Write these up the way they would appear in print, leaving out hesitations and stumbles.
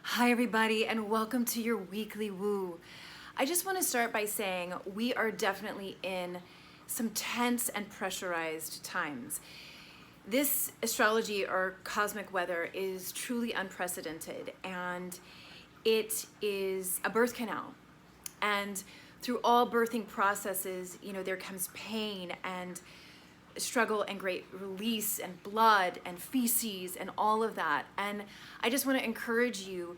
Hi everybody, and welcome to your weekly woo. I just want to start by saying we are definitely in some tense and pressurized times. This astrology or cosmic weather is truly unprecedented, and it is a birth canal. And through all birthing processes, there comes pain and struggle and great release and blood and feces and all of that. And I just want to encourage you,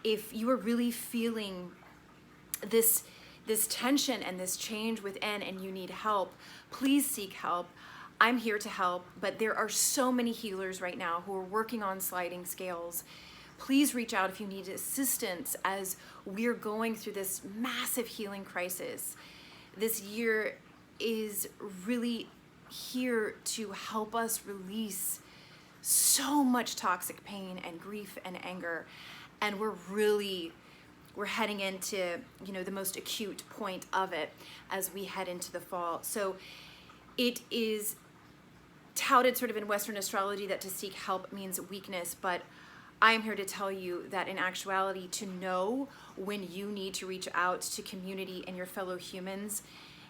if you are really feeling this tension and this change within and you need help, please seek help. I'm here to help, but there are so many healers right now who are working on sliding scales. Please reach out if you need assistance as we're going through this massive healing crisis. This year is really here to help us release so much toxic pain and grief and anger, and we're heading into the most acute point of it as we head into the fall. So it is touted sort of in Western astrology that to seek help means weakness, but I am here to tell you that in actuality, to know when you need to reach out to community and your fellow humans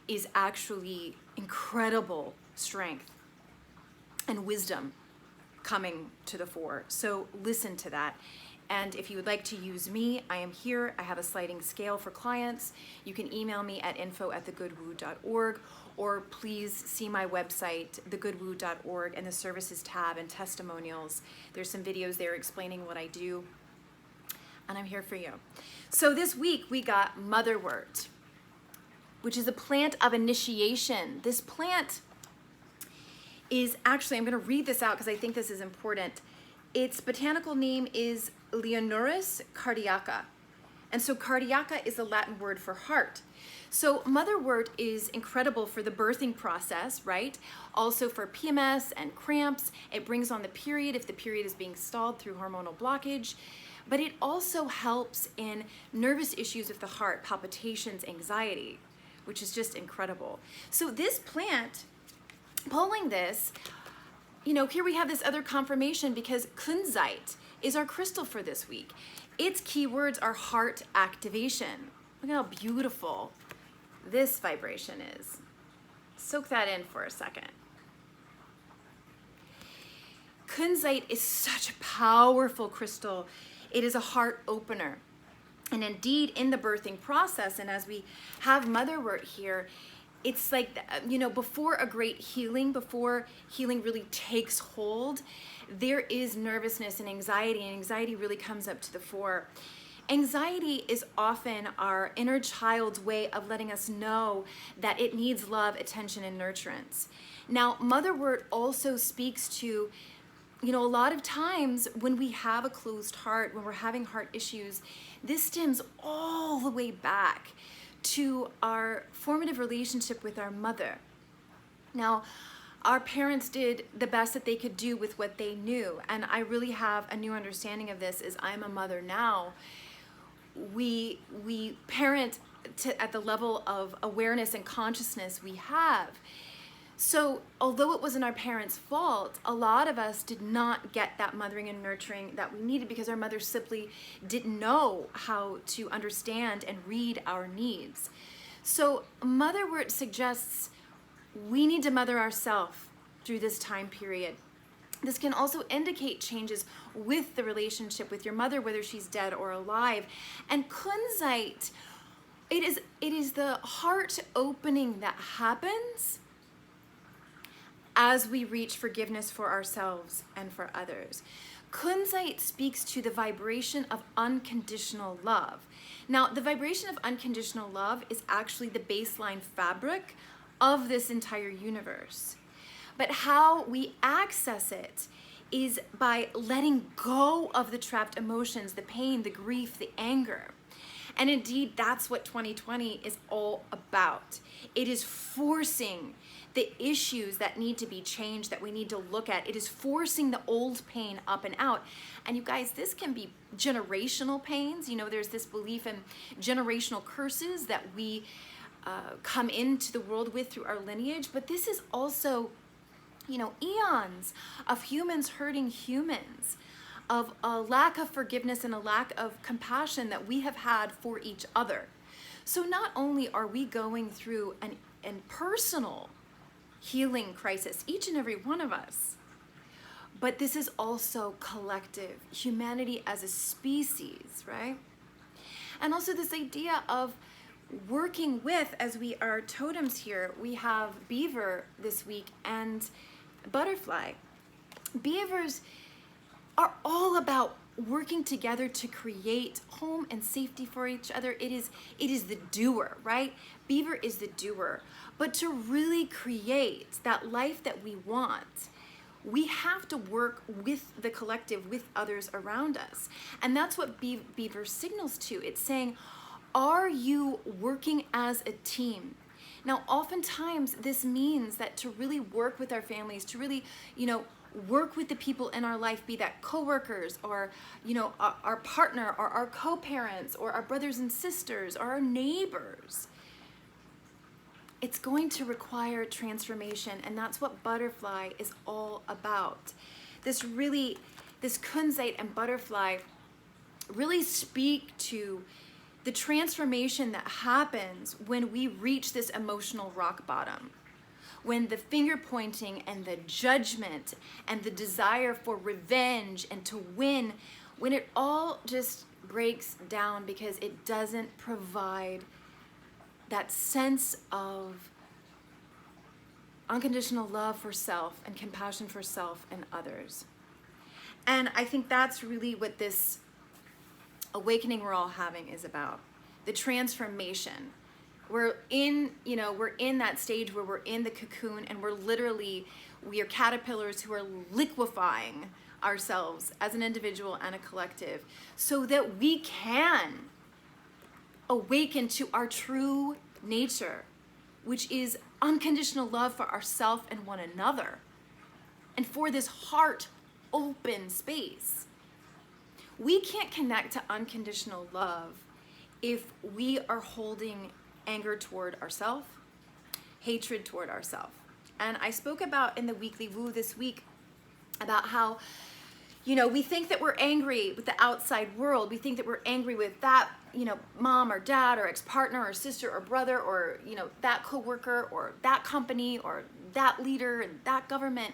is actually incredible strength and wisdom coming to the fore. So listen to that. And if you would like to use me, I am here. I have a sliding scale for clients. You can email me at info@thegoodwoo.org, or please see my website, thegoodwoo.org, and the services tab and testimonials. There's some videos there explaining what I do, and I'm here for you. So this week we got Motherwort, which is a plant of initiation. This plant is actually, I'm going to read this out because I think this is important. Its botanical name is Leonoris cardiaca. And so cardiaca is the Latin word for heart. So Motherwort is incredible for the birthing process, right? Also for PMS and cramps. It brings on the period if the period is being stalled through hormonal blockage. But it also helps in nervous issues of the heart, palpitations, anxiety, which is just incredible. So this plant, pulling this, here we have this other confirmation because kunzite is our crystal for this week. Its keywords are heart activation. Look at how beautiful this vibration is. Soak that in for a second. Kunzite is such a powerful crystal. It is a heart opener. And indeed, in the birthing process, and as we have Motherwort here, it's like, before a great healing, before healing really takes hold, there is nervousness and anxiety really comes up to the fore. Anxiety is often our inner child's way of letting us know that it needs love, attention, and nurturance. Now, Motherwort also speaks to, a lot of times when we have a closed heart, when we're having heart issues, this stems all the way back to our formative relationship with our mother. Now, our parents did the best that they could do with what they knew, and I really have a new understanding of this as I'm a mother now. We parent at the level of awareness and consciousness we have. So although it wasn't our parents' fault, a lot of us did not get that mothering and nurturing that we needed because our mothers simply didn't know how to understand and read our needs. So Motherwort suggests we need to mother ourselves through this time period. This can also indicate changes with the relationship with your mother, whether she's dead or alive. And kunzite, it is the heart opening that happens as we reach forgiveness for ourselves and for others. Kunzite speaks to the vibration of unconditional love. Now, the vibration of unconditional love is actually the baseline fabric of this entire universe. But how we access it is by letting go of the trapped emotions, the pain, the grief, the anger. And indeed, that's what 2020 is all about. It is forcing the issues that need to be changed, that we need to look at. It is forcing the old pain up and out. And you guys, this can be generational pains. There's this belief in generational curses that we come into the world with through our lineage. But this is also, eons of humans hurting humans. of a lack of forgiveness and a lack of compassion that we have had for each other. So not only are we going through an personal healing crisis, each and every one of us, but this is also collective, humanity as a species, right? And also this idea of working with, as we are totems here, we have beaver this week and butterfly. Beavers are all about working together to create home and safety for each other. It is the doer, right? Beaver is the doer. But to really create that life that we want, we have to work with the collective, with others around us. And that's what beaver signals to. It's saying, are you working as a team? Now, oftentimes this means that to really work with our families, to really, work with the people in our life, be that coworkers or, our partner or our co-parents or our brothers and sisters or our neighbors, it's going to require transformation. And that's what butterfly is all about. This kunzite and butterfly really speak to the transformation that happens when we reach this emotional rock bottom. When the finger pointing and the judgment and the desire for revenge and to win, when it all just breaks down because it doesn't provide that sense of unconditional love for self and compassion for self and others. And I think that's really what this awakening we're all having is about. The transformation. We're in that stage where we're in the cocoon and we are caterpillars who are liquefying ourselves as an individual and a collective so that we can awaken to our true nature, which is unconditional love for ourselves and one another, and for this heart open space. We can't connect to unconditional love if we are holding anger toward ourselves, hatred toward ourselves. And I spoke about in the weekly woo this week about how, we think that we're angry with the outside world. We think that we're angry with that, mom or dad or ex-partner or sister or brother or, that coworker or that company or that leader and that government.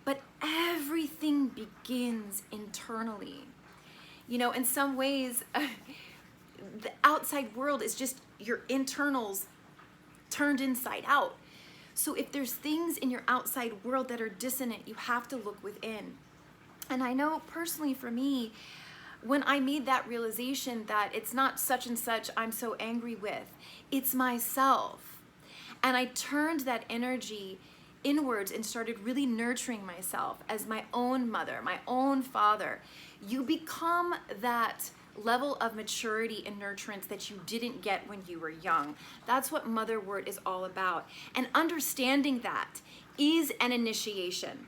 But everything begins internally. In some ways, the outside world is just your internals turned inside out. So if there's things in your outside world that are dissonant, you have to look within. And I know personally for me, when I made that realization that it's not such and such I'm so angry with, it's myself. And I turned that energy inwards and started really nurturing myself as my own mother, my own father. You become that level of maturity and nurturance that you didn't get when you were young. That's what Motherwort is all about. And understanding that is an initiation.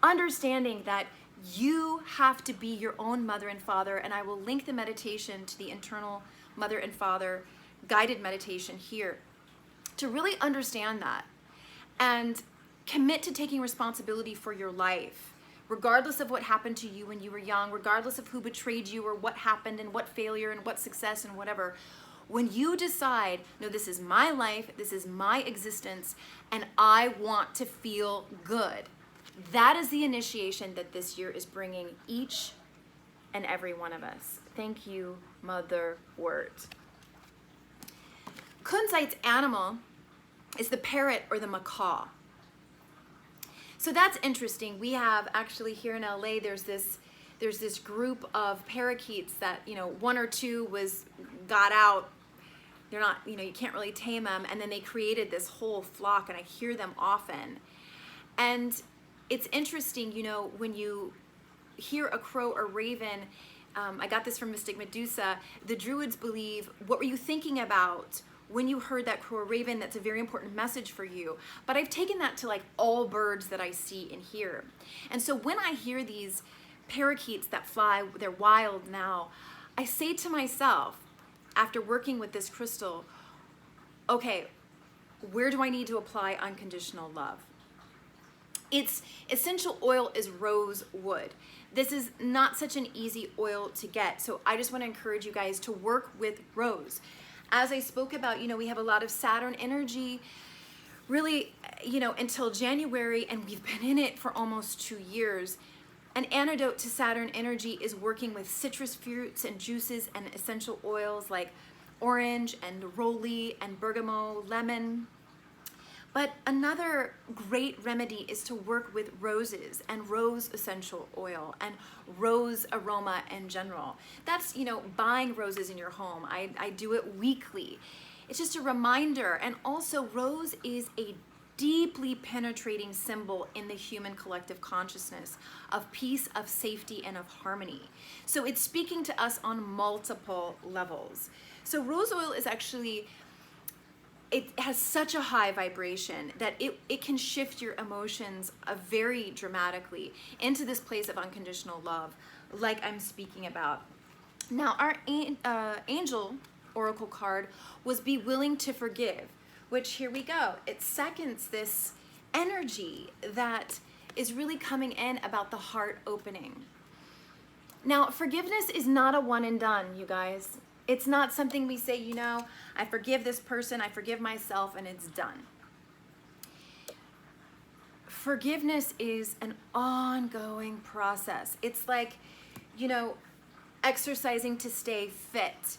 Understanding that you have to be your own mother and father, and I will link the meditation to the internal mother and father guided meditation here to really understand that and commit to taking responsibility for your life. Regardless of what happened to you when you were young, regardless of who betrayed you or what happened and what failure and what success and whatever, when you decide, no, this is my life, this is my existence, and I want to feel good, that is the initiation that this year is bringing each and every one of us. Thank you, Motherwort. Kunzite's animal is the parrot or the macaw. So that's interesting. We have actually here in LA, there's this group of parakeets that, one or two got out. They're not, you can't really tame them. And then they created this whole flock, and I hear them often. And it's interesting, when you hear a crow or raven, I got this from Mystic Medusa, the Druids believe, what were you thinking about when you heard that crow or raven? That's a very important message for you. But I've taken that to all birds that I see and hear. And so when I hear these parakeets that fly, they're wild now, I say to myself, after working with this crystal, okay, where do I need to apply unconditional love? Its essential oil is rose wood. This is not such an easy oil to get, so I just want to encourage you guys to work with rose. As I spoke about, we have a lot of Saturn energy really, until January, and we've been in it for almost 2 years. An antidote to Saturn energy is working with citrus fruits and juices and essential oils like orange and rolly and bergamot, lemon. But another great remedy is to work with roses and rose essential oil and rose aroma in general. That's, buying roses in your home. I do it weekly. It's just a reminder. And also, rose is a deeply penetrating symbol in the human collective consciousness of peace, of safety, and of harmony. So it's speaking to us on multiple levels. So rose oil is actually, it has such a high vibration that it can shift your emotions very dramatically into this place of unconditional love, like I'm speaking about. Now, our angel oracle card was be willing to forgive, which here we go. It seconds this energy that is really coming in about the heart opening. Now, forgiveness is not a one and done, you guys. It's not something we say, I forgive this person, I forgive myself, and it's done. Forgiveness is an ongoing process. It's like, exercising to stay fit.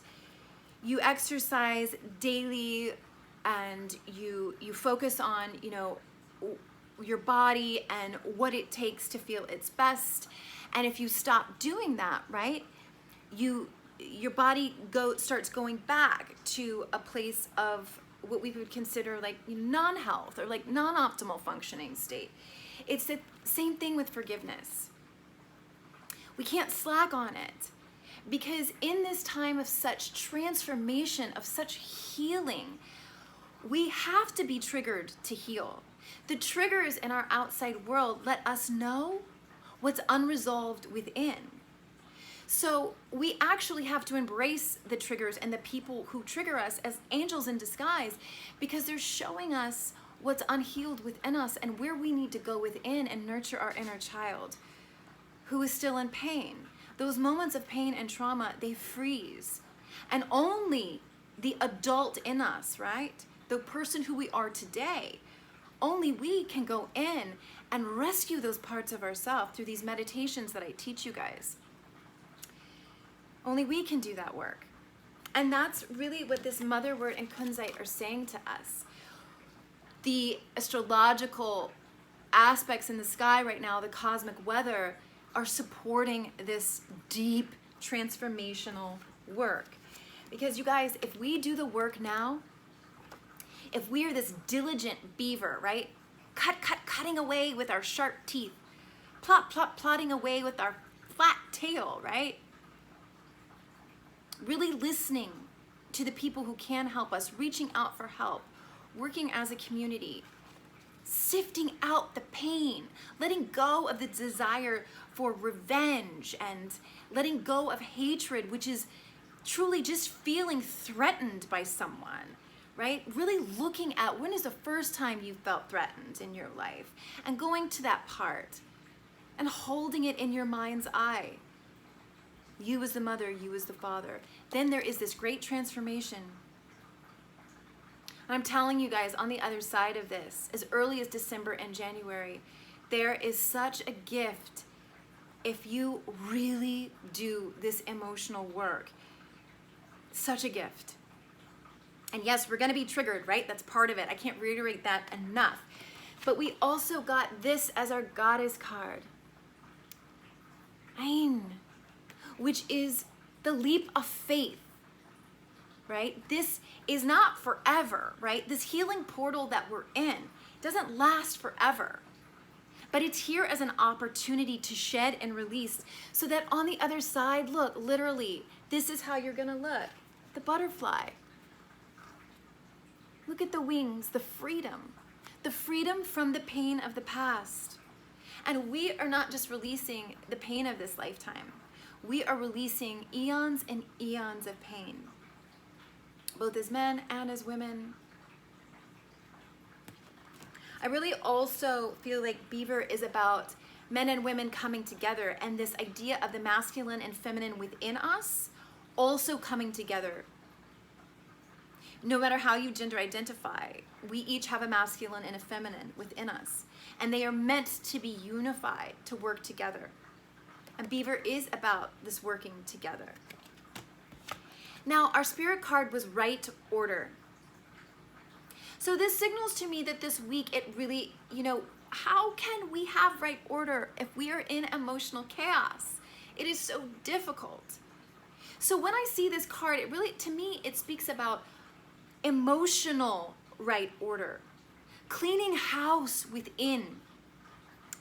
You exercise daily and you focus on, your body and what it takes to feel its best. And if you stop doing that, right, your body starts going back to a place of what we would consider like non-health or like non-optimal functioning state. It's the same thing with forgiveness. We can't slack on it because in this time of such transformation, of such healing, we have to be triggered to heal. The triggers in our outside world let us know what's unresolved within. So we actually have to embrace the triggers and the people who trigger us as angels in disguise, because they're showing us what's unhealed within us and where we need to go within and nurture our inner child who is still in pain. Those moments of pain and trauma, they freeze. And only the adult in us, right? The person who we are today, only we can go in and rescue those parts of ourselves through these meditations that I teach you guys. Only we can do that work. And that's really what this Motherwort and Kunzite are saying to us. The astrological aspects in the sky right now, the cosmic weather, are supporting this deep transformational work. Because you guys, if we do the work now, if we are this diligent beaver, right? Cutting away with our sharp teeth, plotting away with our flat tail, right? Really listening to the people who can help us, reaching out for help, working as a community, sifting out the pain, letting go of the desire for revenge and letting go of hatred, which is truly just feeling threatened by someone, right? Really looking at when is the first time you felt threatened in your life and going to that part and holding it in your mind's eye. You as the mother, you as the father. Then there is this great transformation. And I'm telling you guys, on the other side of this, as early as December and January, there is such a gift if you really do this emotional work. Such a gift. And yes, we're going to be triggered, right? That's part of it. I can't reiterate that enough. But we also got this as our goddess card. Ain, which is the leap of faith, right? This is not forever, right? This healing portal that we're in doesn't last forever. But it's here as an opportunity to shed and release so that on the other side, look, literally, this is how you're going to look. The butterfly. Look at the wings, the freedom from the pain of the past. And we are not just releasing the pain of this lifetime. We are releasing eons and eons of pain, both as men and as women. I really also feel like Beaver is about men and women coming together, and this idea of the masculine and feminine within us also coming together. No matter how you gender identify, we each have a masculine and a feminine within us, and they are meant to be unified, to work together. And Beaver is about this working together. Now, our spirit card was right order. So this signals to me that this week it really, how can we have right order if we are in emotional chaos? It is so difficult. So when I see this card, it really, to me, it speaks about emotional right order, cleaning house within.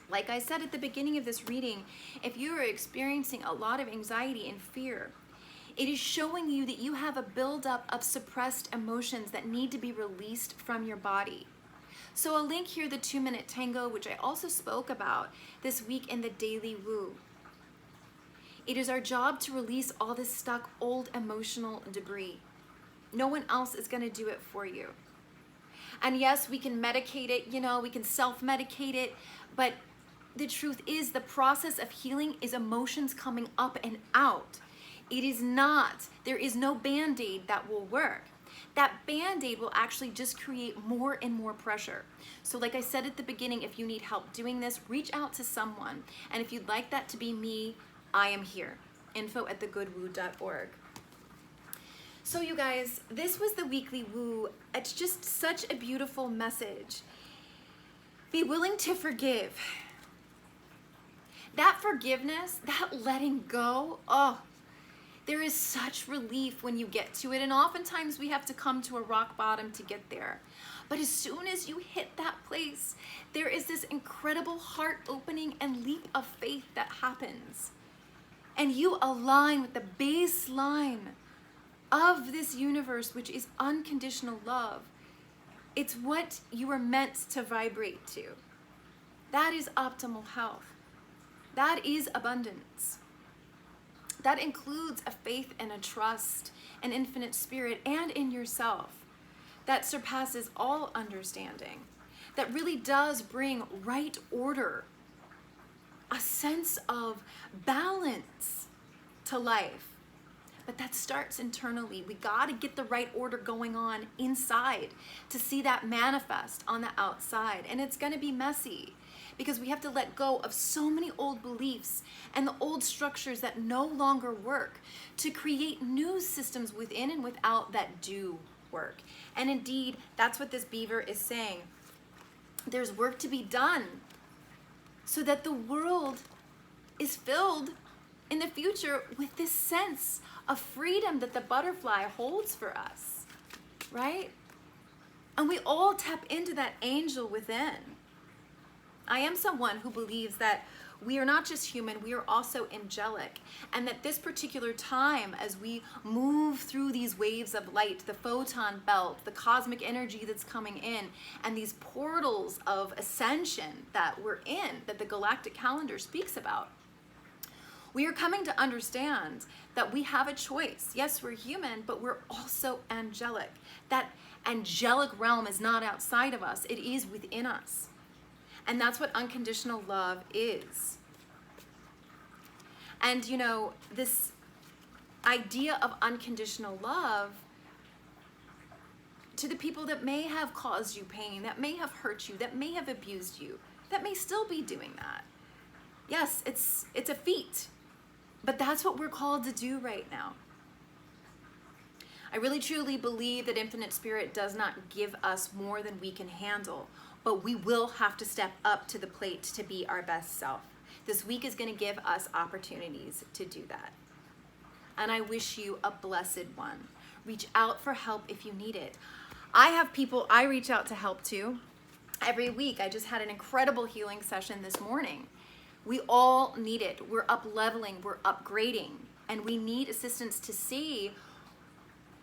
Like I said at the beginning of this reading, if you are experiencing a lot of anxiety and fear, it is showing you that you have a buildup of suppressed emotions that need to be released from your body. So I'll link here the 2-minute tango, which I also spoke about this week in the Daily Woo. It is our job to release all this stuck old emotional debris. No one else is going to do it for you. And yes, we can medicate it, we can self-medicate it, but the truth is the process of healing is emotions coming up and out. It is not, there is no Band-Aid that will work. That Band-Aid will actually just create more and more pressure. So like I said at the beginning, if you need help doing this, reach out to someone. And if you'd like that to be me, I am here. info@thegoodwoo.org. So you guys, this was the weekly woo. It's just such a beautiful message. Be willing to forgive. That forgiveness, that letting go, there is such relief when you get to it, and oftentimes we have to come to a rock bottom to get there. But as soon as you hit that place, there is this incredible heart opening and leap of faith that happens. And you align with the baseline of this universe, which is unconditional love. It's what you are meant to vibrate to. That is optimal health. That is abundance. That includes a faith and a trust, an infinite spirit, and in yourself that surpasses all understanding, that really does bring right order, a sense of balance to life. But that starts internally. We got to get the right order going on inside to see that manifest on the outside. And it's going to be messy because we have to let go of so many old beliefs and the old structures that no longer work to create new systems within and without that do work. And indeed, that's what this beaver is saying. There's work to be done so that the world is filled in the future with this sense of freedom that the butterfly holds for us, right? And we all tap into that angel within. I am someone who believes that we are not just human, we are also angelic. And that this particular time, as we move through these waves of light, the photon belt, the cosmic energy that's coming in, and these portals of ascension that we're in, that the galactic calendar speaks about, we are coming to understand that we have a choice. Yes, we're human, but we're also angelic. That angelic realm is not outside of us, it is within us. And that's what unconditional love is. And this idea of unconditional love to the people that may have caused you pain, that may have hurt you, that may have abused you, that may still be doing that. Yes, it's a feat, but that's what we're called to do right now. I really truly believe that Infinite Spirit does not give us more than we can handle, but we will have to step up to the plate to be our best self. This week is going to give us opportunities to do that. And I wish you a blessed one. Reach out for help if you need it. I have people I reach out to help to every week. I just had an incredible healing session this morning. We all need it. We're up-leveling, we're upgrading, and we need assistance to see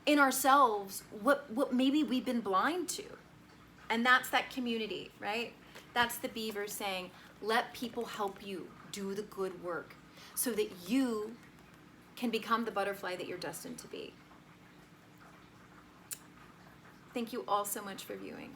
in ourselves what maybe we've been blind to. And that's that community, right? That's the beaver saying, let people help you do the good work so that you can become the butterfly that you're destined to be. Thank you all so much for viewing.